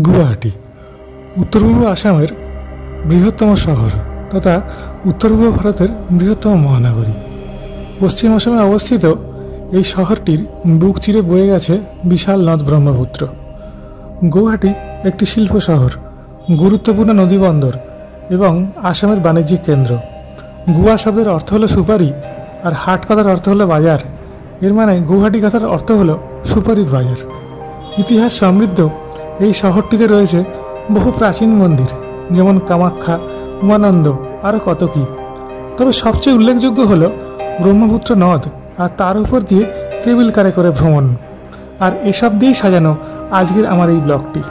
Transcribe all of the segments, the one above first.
গুয়াহাটি উত্তর পূর্ব আসামের বৃহত্তম শহর তথা উত্তর পূর্ব ভারতের বৃহত্তম মহানগরী। পশ্চিম আসামে অবস্থিত এই শহরটির বুক চিরে বয়ে গেছে বিশাল নদ ব্রহ্মপুত্র। গুয়াহাটি একটি শিল্প শহর, গুরুত্বপূর্ণ নদী বন্দর এবং আসামের বাণিজ্যিক কেন্দ্র। গুয়া শব্দের অর্থ হলো সুপারি, আর হাট কথার অর্থ হলো বাজার। এর মানে গুয়াহাটি কথার অর্থ হলো সুপারির বাজার। ইতিহাস সমৃদ্ধ এই শহরটিতে রয়েছে বহু প্রাচীন মন্দির, যেমন কামাখ্যা, উমানন্দ, আরও কত কী। তবে সবচেয়ে উল্লেখযোগ্য হলো ব্রহ্মপুত্র নদ আর তার উপর দিয়ে কেবিল কারে করে ভ্রমণ। আর এসব দিয়েই সাজানো আজকের আমার এই ব্লগটি।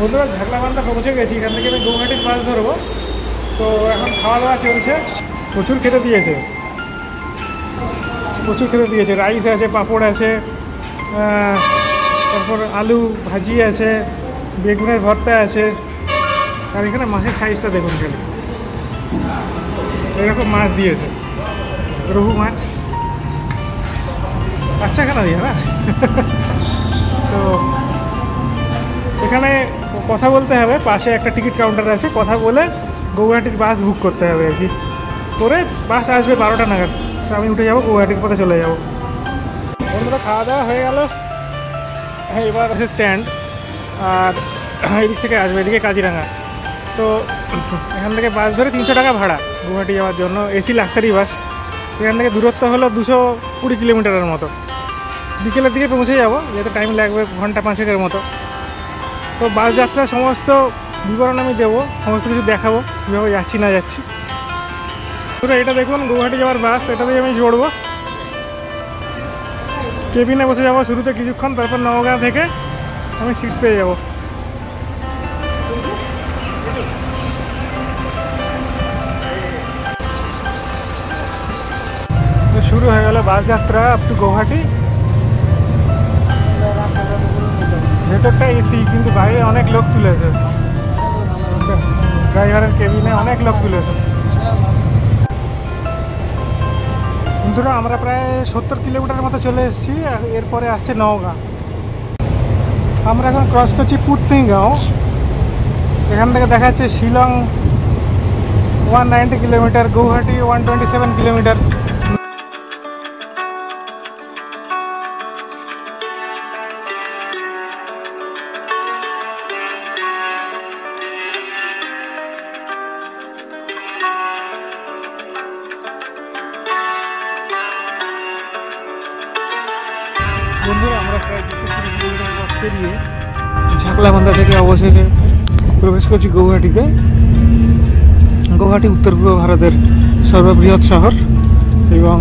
বন্ধুরা, ঝাগলাবান্ধা পৌঁছে গেছি। এখান থেকে আমি গৌহাটির বাস ধরবো। তো এখন খাওয়া দাওয়া চলছে। প্রচুর খেতে দিয়েছে, রাইস আছে, পাঁপড় আছে, তারপর আলু ভাজি আছে, বেগুনের ভর্তা আছে। আর এখানে মাছের সাইজটা দেখুন, খালি এরকম মাছ দিয়েছে, রঘু মাছ। আচ্ছা, কেন দিয়ে না। তো এখানে কথা বলতে হবে, পাশে একটা টিকিট কাউন্টার আছে, কথা বলে গৌহাটির বাস বুক করতে হবে আর কি। করে বাস আসবে 12টা নাগাদ। তো আমি উঠে যাবো, গৌহাটির পথে চলে যাবো। বন্ধুরা, খাওয়া দাওয়া হয়ে গেল। এবার আছে স্ট্যান্ড, আর এদিক থেকে আসবে এদিকে কাজিরাঙা। তো এখান থেকে বাস ধরে 300 টাকা ভাড়া গৌহাটি যাওয়ার জন্য, এসি লাক্সারি বাস। এখান থেকে দূরত্ব হলো 220 কিলোমিটারের মতো। বিকেলের দিকে পৌঁছে যাবো, যেহেতু টাইম লাগবে ঘন্টা 5-6 মতো। তো বাস যাত্রার সমস্ত বিবরণ আমি দেবো, সমস্ত কিছু দেখাবো কীভাবে যাচ্ছি না যাচ্ছি। তো এটা দেখুন, গৌহাটি যাওয়ার বাস। এটাতেই আমি চড়বো, কেবিনে বসে যাবো শুরুতে কিছুক্ষণ, তারপর নওগাঁ থেকে আমি সিট পেয়ে যাবো। তো শুরু হয়ে গেল বাস যাত্রা আপ টু গৌহাটি। ভেতরটা এসি, কিন্তু বাইরে অনেক লোক তুলেছে, ড্রাইভারের কেবিনে অনেক লোক তুলেছে। বন্ধুরা, আমরা প্রায় 70 কিলোমিটারের মতো চলে এসেছি। এরপরে আসছে নওগাঁ। আমরা এখন ক্রস করছি পুতনিগাঁও। এখান থেকে দেখা যাচ্ছে শিলং 190 কিলোমিটার, গৌহাটি 127 কিলোমিটার। বন্ধুরা, আমরা প্রায় 220 কিলোমিটার পথ পেরিয়ে ঝাকলাবান্ধা থেকে অবশেষে প্রবেশ করছি গৌহাটিতে। গৌহাটি উত্তর পূর্ব ভারতের সর্ববৃহৎ শহর এবং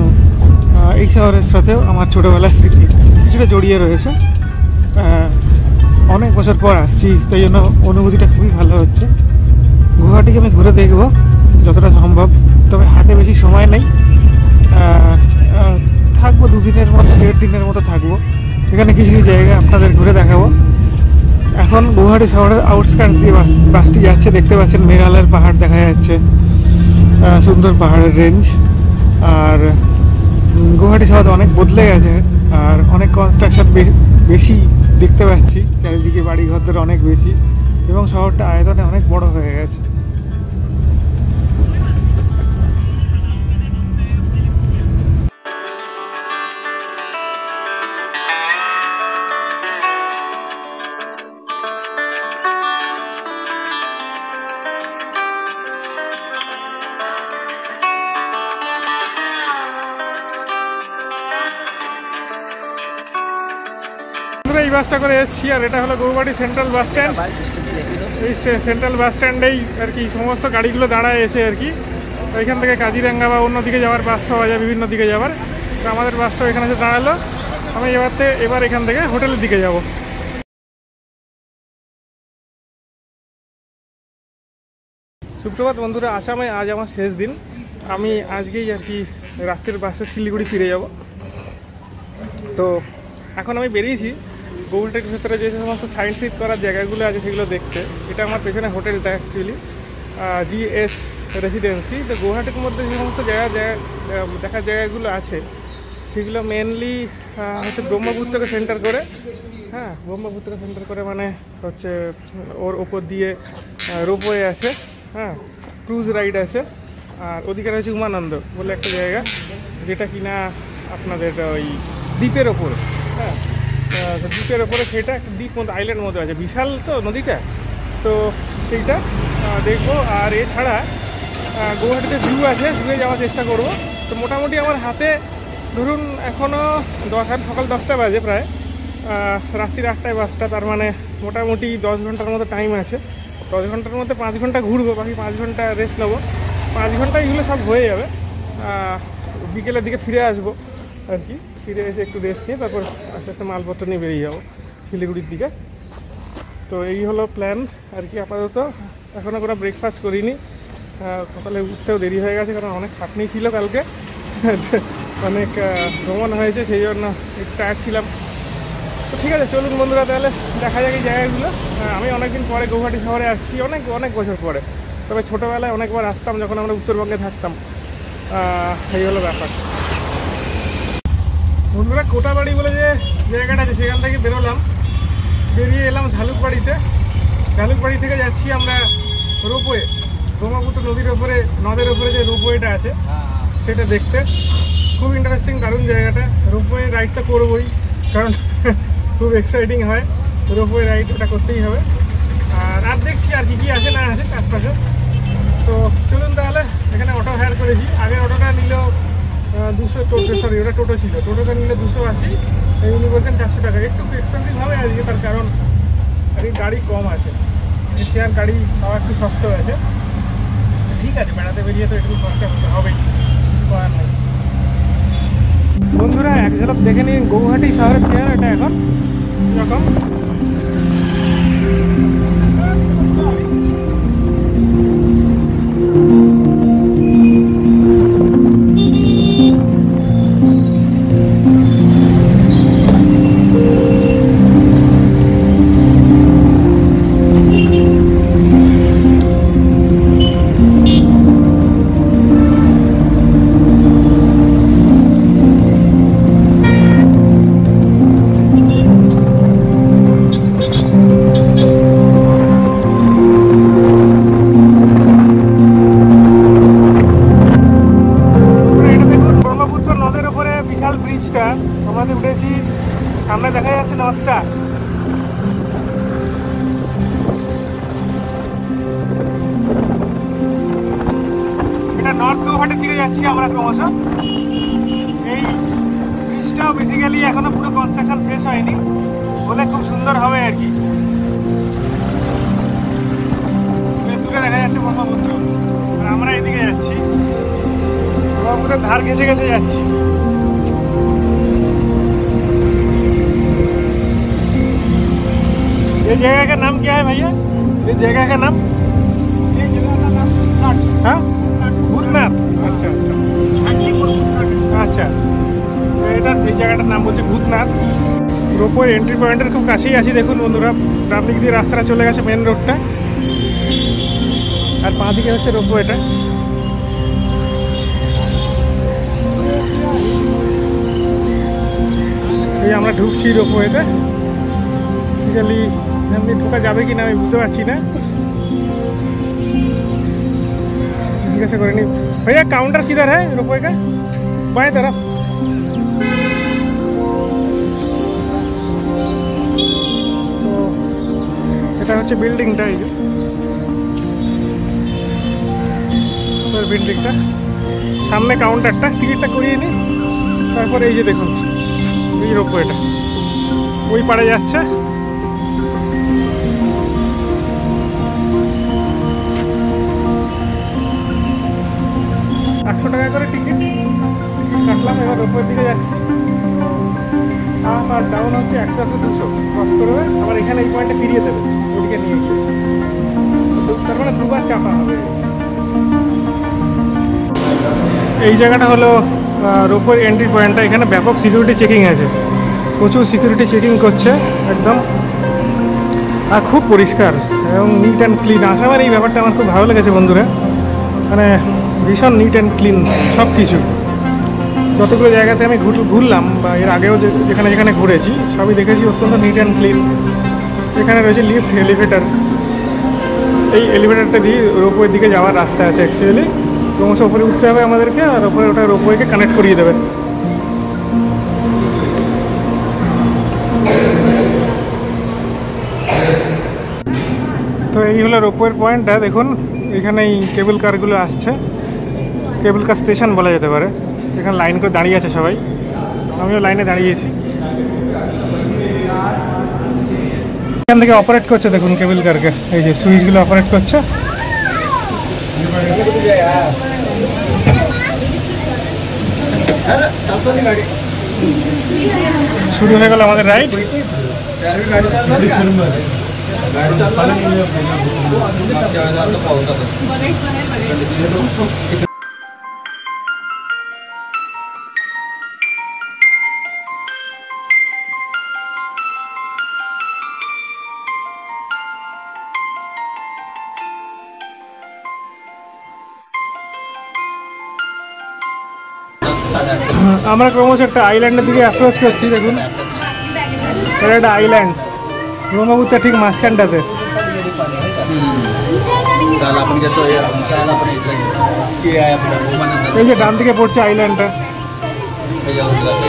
এই শহরের সাথেও আমার ছোটোবেলার স্মৃতি কিছুটা জড়িয়ে রয়েছে। অনেক বছর পর আসছি, তাই জন্য অনুভূতিটা খুবই ভালো হচ্ছে। গৌহাটিকে আমি ঘুরে দেখব যতটা সম্ভব, তবে হাতে বেশি সময় নেই। থাকবো 2 দিনের মতো, 1.5 দিনের মতো থাকবো। এখানে কিছু কিছু জায়গা আপনাদের ঘুরে দেখাবো। এখন গৌহাটি শহরের আউটস্কার্টস দিয়ে বাসটি যাচ্ছে, দেখতে পাচ্ছেন মেঘালয়ের পাহাড় দেখা যাচ্ছে, সুন্দর পাহাড়ের রেঞ্জ। আর গৌহাটি শহর অনেক বদলে গেছে, আর অনেক কনস্ট্রাকশন বেশি দেখতে পাচ্ছি, চারিদিকে বাড়ি ঘরদের অনেক বেশি, এবং শহরটা আয়তনে অনেক বড় হয়ে গেছে। এই বাসটা করে এসেছি, আর এটা হলো গৌহাটি সেন্ট্রাল বাস স্ট্যান্ড। এই সেন্ট্রাল বাস স্ট্যান্ডেই আর কি সমস্ত গাড়িগুলো দাঁড়ায় এসে আর কি। এখান থেকে কাজিরাঙ্গা বা অন্য দিকে যাওয়ার বাস পাওয়া যায়, বিভিন্ন দিকে যাওয়ার। তো আমাদের বাসটাও এখানে এসে দাঁড়ালো। আমি এবার এখান থেকে হোটেলের দিকে যাব। সুপ্রভাত বন্ধুরা, আসামে আজ আমার শেষ দিন। আমি আজকেই আর কি রাত্রের বাসে শিলিগুড়ি ফিরে যাব। তো এখন আমি বেরিয়েছি গৌহাটির ভেতরে যে সমস্ত সাইন সিন করার জায়গাগুলো আছে সেগুলো দেখতে। এটা আমার পেছনে হোটেলটা অ্যাকচুয়ালি GS রেসিডেন্সি। তো গৌহাটির মধ্যে যে সমস্ত দেখার জায়গাগুলো আছে সেগুলো মেনলি হচ্ছে ব্রহ্মপুত্রকে সেন্টার করে। হ্যাঁ, ব্রহ্মপুত্রকে সেন্টার করে মানে হচ্ছে ওর ওপর দিয়ে রোপওয়ে আছে, হ্যাঁ, ক্রুজ রাইড আছে। আর ওদিকে রয়েছে উমানন্দ বলে একটা জায়গা, যেটা কিনা আপনাদের ওই দ্বীপের ওপরে। হ্যাঁ, দ্বীপের ওপরে সেটা একটা দ্বীপ মতো, আইল্যান্ড মতো আছে, বিশাল তো নদীটা। তো সেইটা দেখবো। আর এছাড়া গৌহাটিতে জু আছে, জুয়ে যাওয়ার চেষ্টা করব। তো মোটামুটি আমার হাতে ধরুন এখনও সকাল 10টা বাজে, প্রায় রাত্রির 8টায় বাসটা, তার মানে মোটামুটি 10 ঘন্টার মতো টাইম আছে। 10 ঘন্টার মধ্যে 5 ঘন্টা ঘুরবো, বাকি 5 ঘন্টা রেস্ট নেবো। 5 ঘন্টা এগুলো সব হয়ে যাবে। বিকেলের দিকে ফিরে আসবো আর কি, ফিরে এসে একটু রেস্ট নিয়ে তারপর আস্তে আস্তে মালপত্র নিয়ে বেরিয়ে যাবো শিলিগুড়ির দিকে। তো এই হলো প্ল্যান আর কি। আপাতত এখনও কোনো ব্রেকফাস্ট করিনি, সকালে উঠতেও দেরি হয়ে গেছে, কারণ অনেক খাটনি ছিল কালকে, অনেক ভ্রমণ হয়েছে, সেই জন্য একটু টায়ার্ড ছিলাম। তো ঠিক আছে, চলুন বন্ধুরা, তাহলে দেখা যাক এই জায়গাগুলো। আমি অনেকদিন পরে গৌহাটি শহরে আসছি, অনেক বছর পরে। তবে ছোটোবেলায় অনেকবার আসতাম যখন আমরা উত্তরবঙ্গে থাকতাম। এই হলো ব্যাপার বন্ধুরা। কোটাবাড়ি বলে যে জায়গাটা আছে সেখান থেকে বেরোলাম, বেরিয়ে এলাম ঝালুকবাড়িতে। ঝালুকবাড়ি থেকে যাচ্ছি আমরা রোপওয়ে, ব্রহ্মপুত্র নদীর ওপরে, নদের ওপরে যে রোপওয়েটা আছে সেটা দেখতে। খুব ইন্টারেস্টিং, দারুণ জায়গাটা। রোপওয়ে রাইডটা করবোই, কারণ খুব এক্সাইটিং হয় রোপওয়ে রাইড, ওটা করতেই হবে। আর দেখছি আর কি আছে না আছে আশপাশে। তো চলুন তাহলে, এখানে অটো হায়ার করেছি। আগের অটোটা নিল 200, সরি ওটা টোটো ছিল, টোটোটা নিলে 280, উনি বলছেন 400 টাকা। একটু এক্সপেন্সিভ হবে আজকে, তার কারণ আজকে গাড়ি কম আছে, শেয়ার গাড়ি পাওয়া একটু শক্ত আছে। ঠিক আছে, বেড়াতে বেরিয়ে তো একটু খরচা করতে হবে, কিছু করার নেই। বন্ধুরা এক ঝলক দেখে নিন গৌহাটি শহরের চেহারাটা এখন এরকম। আমাদের উঠেছি, সামনে দেখা যাচ্ছে নদটা। এটা নর্থ গৌহাটির দিকে যাচ্ছি আমরা ক্রমশ। এই ব্রিজটাও বেসিক্যালি এখনো পুরো কনস্ট্রাকশন শেষ হয়নি বলে খুব সুন্দর হবে আর কি। দূরে দেখা যাচ্ছে ব্রহ্মপুত্র, আর আমরা এদিকে যাচ্ছি, ব্রহ্মপুত্রের ধার ঘেঁষে ঘেঁষে যাচ্ছি। ये जगह का नाम क्या है भैया? ये जगह का नाम? ये जगह का नाम এন্ট্রি পয়েন্টের খুব কাছেই আছি। দেখুন বন্ধুরা, ডান দিক দিয়ে রাস্তাটা চলে গেছে মেন রোডটা, আর বাঁ দিকে হচ্ছে রোপওয়েটা। এই আমরা ঢুকছি রোপওয়েতে। ফিজিক্যালি এখান দিয়ে ঢোকা যাবে কি না আমি বুঝতে পারছি না, জিজ্ঞাসা করে নি। भैया काउंटर किधर है रुपए का? बाएं तरफ। তো এটা হচ্ছে বিল্ডিংটা, এই যে বিল্ডিংটা, সামনে কাউন্টারটা, টিকিটটা করিয়ে নিই, তারপরে এই যে দেখুন এই রোপওয়েটা ওই পাড়ে যাচ্ছে। 100 টাকা করে টিকিট কাটলাম। এবার রোপওয়ের দিকে যাচ্ছি। আপ আর ডাউন হচ্ছে 100 200 ক্রস করবে, আবার এখানে এই পয়েন্টে ফিরিয়ে দেবে ওদিকে নিয়ে গিয়ে, তার মানে দুবার চাপা হবে। এই জায়গাটা হলো রোপওয়ের এন্ট্রি পয়েন্টটা। এখানে ব্যাপক সিকিউরিটি চেকিং আছে, প্রচুর সিকিউরিটি চেকিং করছে একদম, আর খুব পরিষ্কার এবং নিট অ্যান্ড ক্লিন। আসামের এই ব্যাপারটা আমার খুব ভালো লেগেছে বন্ধুরা, মানে ভীষণ নিট অ্যান্ড ক্লিন সব কিছু। যতগুলো জায়গাতে আমি ঘুরলাম বা এর আগেও যেখানে যেখানে ঘুরেছি সবই দেখেছি অত্যন্ত নিট অ্যান্ড ক্লিন। এখানে রয়েছে লিফট, এলিভেটার। এই এলিভেটারটা দিয়ে রোপওয়ের দিকে যাওয়ার রাস্তা আছে অ্যাকচুয়ালি। ক্রমশ ওপরে উঠতে হবে আমাদেরকে, আর ওপরে ওটা রোপওয়েকে কানেক্ট করিয়ে দেবে। তো এই হলো রোপওয়ের পয়েন্টটা। দেখুন এখানে এই কেবল কারগুলো আসছে, কেবল কার স্টেশন বলা যেতে পারে। এখানে লাইন করে দাঁড়িয়ে আছে সবাই, আমিও লাইনে দাঁড়িয়েছি। এখান থেকে অপারেট করছে দেখুন কেবল কারকে, এই যে সুইচগুলো অপারেট করছে। শুরু হয়ে গেল আমাদের রাইড। আমরা ক্রমশ একটা আইল্যান্ডের দিকে অ্যাপ্রোচ করছি। দেখুন এটা একটা আইল্যান্ড, ব্রহ্মপুত্রের ঠিক মাঝখানটাতে। এই যে ডান দিকে পড়ছে আইল্যান্ডটা,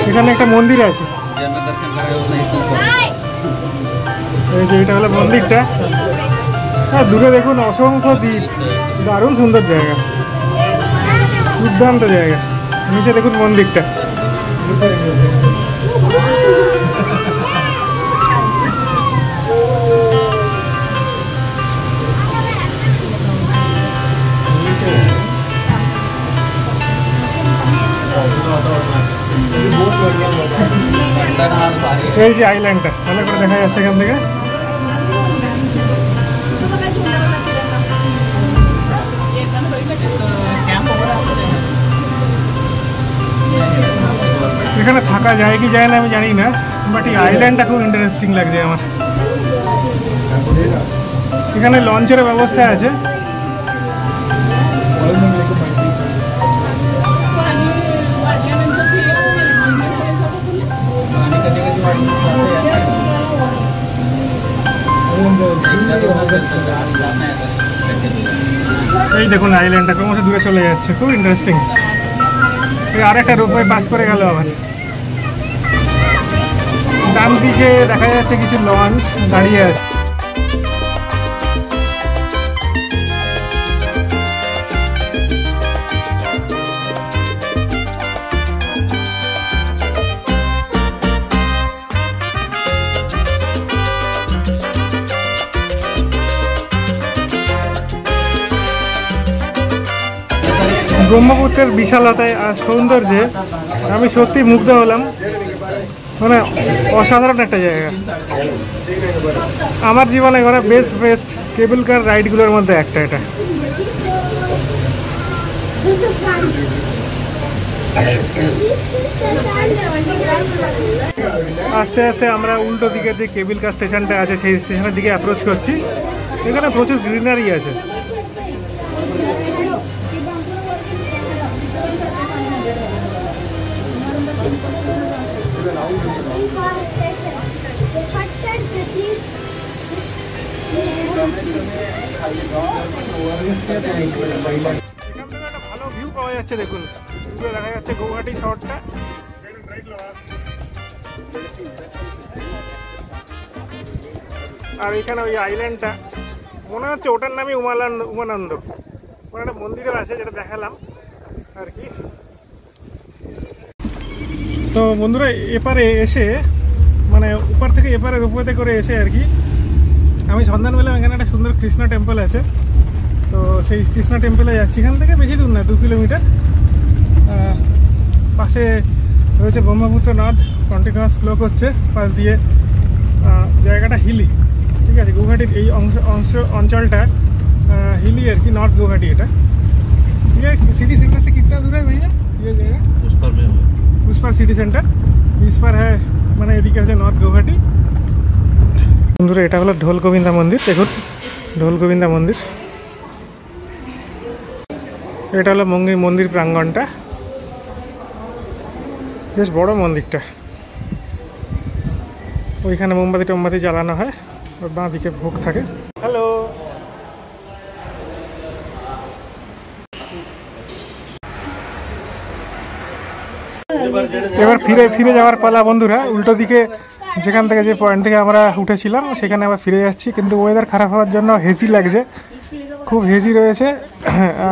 এখানে একটা মন্দির আছে। এই যে এটা হলো মন্দিরটা, আর দূরে দেখুন অসংখ্য দ্বীপ, দারুণ সুন্দর জায়গা, দুর্দান্ত জায়গা। নিচে দেখুন মন্দিরটা। এই যে আইল্যান্ডটা ভালো করে দেখা যাচ্ছে এখান থেকে। এখানে থাকা যায় কি যায় না আমি জানি না, বাট এই আইল্যান্ডটা খুব ইন্টারেস্টিং লাগছে আমার। এখানে লঞ্চের ব্যবস্থা আছে। এই দেখুন আইল্যান্ডটা ক্রমশ দূরে চলে যাচ্ছে, খুব ইন্টারেস্টিং। আর একটা রোপওয়ে পাস করে গেল আবার। ডান দিকে দেখা যাচ্ছে কিছু লঞ্চ দাঁড়িয়ে আছে। ব্রহ্মপুত্রের বিশালতায় আর সৌন্দর্যে আমি সত্যি মুগ্ধ হলাম, মানে অসাধারণ একটা জায়গা। আমার জীবনে করা বেস্ট কেবল কার রাইডগুলোর মধ্যে একটা এটা। আস্তে আস্তে আমরা উল্টো দিকে যে কেবিল কার স্টেশনটা আছে সেই স্টেশনের দিকে অ্যাপ্রোচ করছি। এখানে প্রচুর গ্রিনারি আছে। ভালো ভিউ পাওয়া যাচ্ছে, দেখুন দেখা যাচ্ছে গৌহাটি শহরটা। আর এখানে ওই আইল্যান্ডটা মনে হচ্ছে ওটার নামই উমানন্দ। ওখানে একটা মন্দিরও আছে যেটা দেখালাম আর কি। তো বন্ধুরা এপারে এসে মানে উপর থেকে এপারে রোপওয়েতে করে এসে আর কি আমি সন্ধান পেলাম এখানে একটা সুন্দর কৃষ্ণ টেম্পল আছে। তো সেই কৃষ্ণ টেম্পলে যাচ্ছি। এখান থেকে বেশি দূর না, 2 কিলোমিটার। পাশে রয়েছে ব্রহ্মপুত্র নদ, কন্টিনিউয়াস ফ্লো করছে পাশ দিয়ে। জায়গাটা হিলি, ঠিক আছে। গৌহাটির এই অঞ্চলটা হিলি আর কি, নর্থ গৌহাটি এটা, ঠিক আছে। সিটি सेंटर से कितना दूर है भैया ये जगह? उस पर सिटी सेंटर, इस पर है মানে এদিকে আছে নর্থ গৌহাটি। বন্ধুরা এটা হলো ঢোল গোবিন্দা মন্দির। দেখুন ঢোল গোবিন্দা মন্দির, এটা হলো মন্দির প্রাঙ্গণটা। বেশ বড় মন্দিরটা। ওইখানে মোমবাতি জ্বালানো হয়, বাঁ দিকে ভোগ থাকে। হ্যালো, এবার ফিরে যাওয়ার পালা বন্ধুরা। উল্টো দিকে যেখান থেকে যে পয়েন্ট থেকে আমরা উঠেছিলাম সেখানে আবার ফিরে যাচ্ছি। কিন্তু ওয়েদার খারাপ হওয়ার জন্য হেজি লাগছে, খুব হেজি রয়েছে।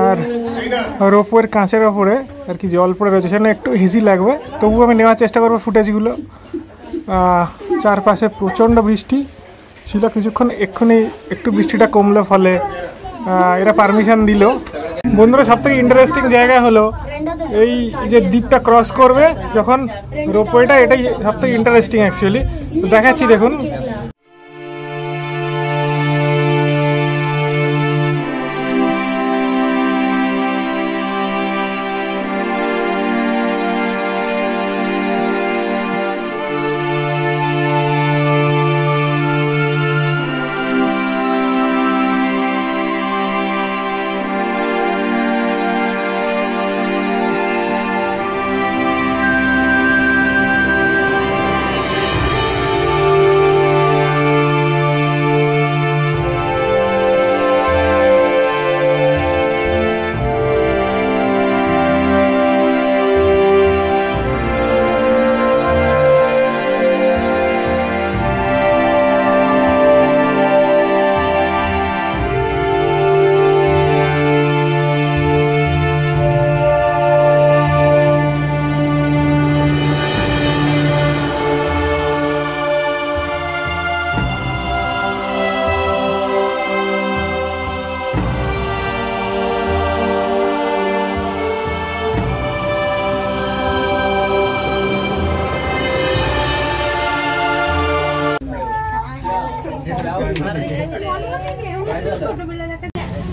আর রোপওয়ের কাঁচের ওপরে আর কি জল পড়ে রয়েছে, সেখানে একটু হেজি লাগবে। তবুও আমি নেওয়ার চেষ্টা করবো ফুটেজগুলো। চারপাশে প্রচণ্ড বৃষ্টি ছিল কিছুক্ষণ, এক্ষুনি একটু বৃষ্টিটা কমলো, ফলে এরা পারমিশন দিল। বন্ধুরা সবথেকে ইন্টারেস্টিং জায়গা হলো এই যে দ্বীপটা ক্রস করবে যখন রোপওয়েটা, এটাই সবথেকে ইন্টারেস্টিং অ্যাকচুয়ালি। দেখাচ্ছি দেখুন।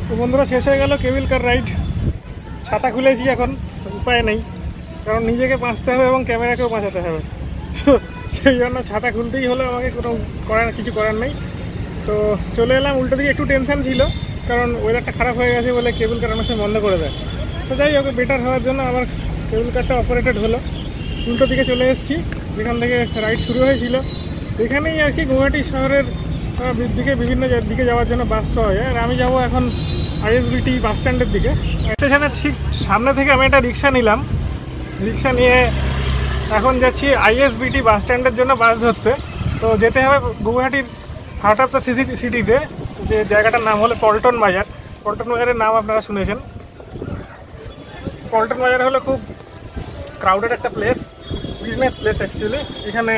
তো বন্ধুরা শেষ হয়ে গেল কেবিল কার রাইড। ছাতা খুলেছি, এখন উপায় নেই, কারণ নিজেকে বাঁচতে হবে এবং ক্যামেরাকেও বাঁচাতে হবে। তো সেই জন্য ছাতা খুলতেই হলো আমাকে, কোনো কিছু করার নেই। তো চলে এলাম। উল্টো দিকে একটু টেনশন ছিল, কারণ ওয়েদারটা খারাপ হয়ে গেছে বলে কেবিল কার অনেক সময় বন্ধ করে দেয়। তো যাই হোক, বেটার হওয়ার জন্য আমার কেবিল কারটা অপারেটেড হলো। উল্টো দিকে চলে এসেছি যেখান থেকে রাইড শুরু হয়েছিল। এখানেই আর কি গৌহাটি শহরের দিকে বিভিন্ন দিকে যাওয়ার জন্য বাস পাওয়া যায়। আর আমি যাবো এখন আইএসবিটি বাস স্ট্যান্ডের দিকে। স্টেশনের ঠিক সামনে থেকে আমি একটা রিক্সা নিলাম। রিক্সা নিয়ে এখন যাচ্ছি আইএসবিটি বাস স্ট্যান্ডের জন্য বাস ধরতে। তো যেতে হবে গৌহাটির হার্ট অফ দ্য সিটিতে, যে জায়গাটার নাম হলো পল্টন বাজার। পল্টন বাজারের নাম আপনারা শুনেছেন। পল্টন বাজার হলো খুব ক্রাউডেড একটা প্লেস, বিজনেস প্লেস অ্যাকচুয়ালি। এখানে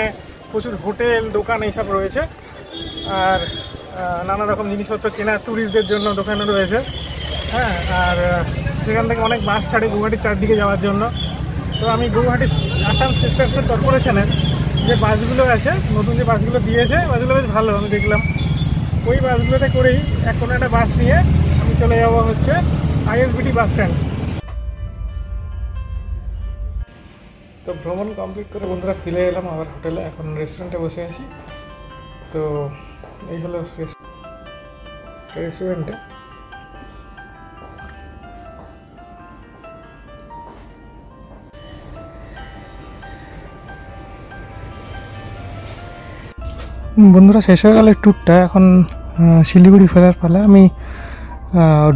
প্রচুর হোটেল, দোকান এইসব রয়েছে। আর নানা রকম জিনিসপত্র কেনা ট্যুরিস্টদের জন্য দোকানও রয়েছে। হ্যাঁ, আর সেখান থেকে অনেক বাস ছাড়ে গৌহাটির চারদিকে যাওয়ার জন্য। তো আমি গৌহাটি আসাম স্টেট ট্রান্সপোর্ট কর্পোরেশনের যে বাসগুলো আছে, নতুন যে বাসগুলো দিয়েছে, বাসগুলো বেশ ভালো আমি দেখলাম। ওই বাসগুলোতে করেই কোনো একটা বাস নিয়ে আমি চলে যাবো হচ্ছে আইএসবিটি বাস স্ট্যান্ড। তো ভ্রমণ কমপ্লিট করে বন্ধুরা ফিরে এলাম আবার হোটেলে, এখন রেস্টুরেন্টে বসে আছি। তো এই হলো রেস্টুরেন্টে। বন্ধুরা শেষ হয়ে গেল ট্যুরটা, এখন শিলিগুড়ি ফেরার পালা। আমি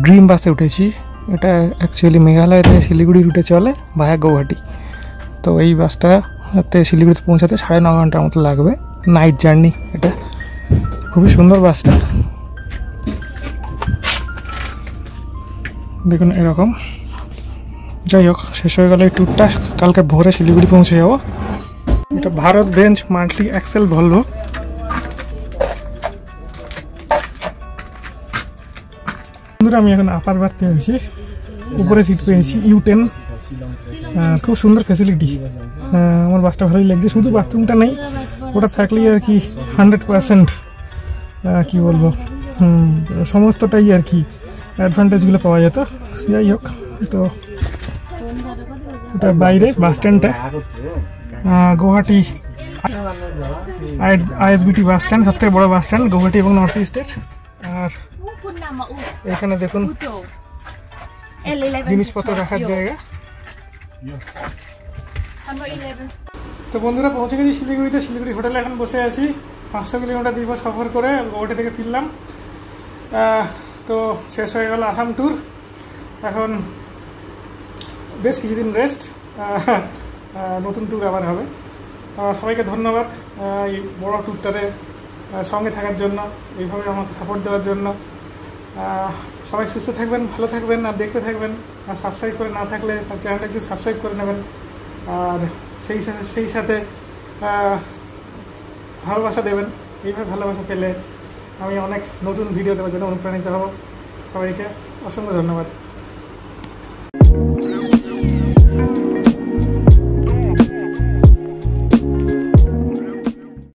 ড্রিম বাসে উঠেছি। এটা অ্যাকচুয়ালি মেঘালয় থেকে শিলিগুড়ি রুটে চলে ভায়া গৌহাটি। তো এই বাসটাতে শিলিগুড়িতে পৌঁছাতে 9.5 ঘন্টার মতো লাগবে, নাইট জার্নি। এটা খুবই সুন্দর বাসটা, দেখুন এরকম। যাই হোক, শেষ হয়ে গেল এই ট্যুরটা। কালকে ভোরে শিলিগুড়ি পৌঁছে যাবো। এটা Bharat bench multi Excel Volvo. বন্ধুরা আমি এখন আপার বার্থে আছি, উপরে সিট পেয়েছি U10। খুব সুন্দর ফ্যাসিলিটি, আমার বাসটা ভালোই লাগছে। শুধু বাথরুমটা নেই, ওটা থাকলেই আর কি 100% কি বলবো, সমস্তটাই আর কি অ্যাডভান্টেজগুলো পাওয়া যেত। যাই হোক, তো এটা বাইরে বাস স্ট্যান্ডটা, গৌহাটি ISBT বাস স্ট্যান্ড, সবথেকে বড় বাস স্ট্যান্ড গৌহাটি এবং নর্থ ইস্টের। আর এখানে দেখুন জিনিসপত্র রাখার জায়গা। তো বন্ধুরা পৌঁছে গেছি শিলিগুড়িতে। শিলিগুড়ি হোটেলে এখন বসে আছি। 500 কিলোমিটার দীর্ঘ সফর করে গৌহাটি থেকে ফিরলাম। তো শেষ হয়ে গেল আসাম ট্যুর। এখন বেশ কিছুদিন রেস্ট, নতুন ট্যুর আবার হবে। সবাইকে ধন্যবাদ এই বড় ট্যুরটারে সঙ্গে থাকার জন্য, এইভাবে আমাকে সাপোর্ট দেওয়ার জন্য। সবাই সুস্থ থাকবেন, ভালো থাকবেন, আর দেখতে থাকবেন। আর সাবস্ক্রাইব করে না থাকলে চ্যানেলটা একটু সাবস্ক্রাইব করে নেবেন। আর সেই সাথে ভালোবাসা দেবেন। এইভাবে ভালোবাসা পেলে আমি অনেক নতুন ভিডিও দেওয়ার জন্য অনুপ্রাণিত হব। সবাইকে অসংখ্য ধন্যবাদ।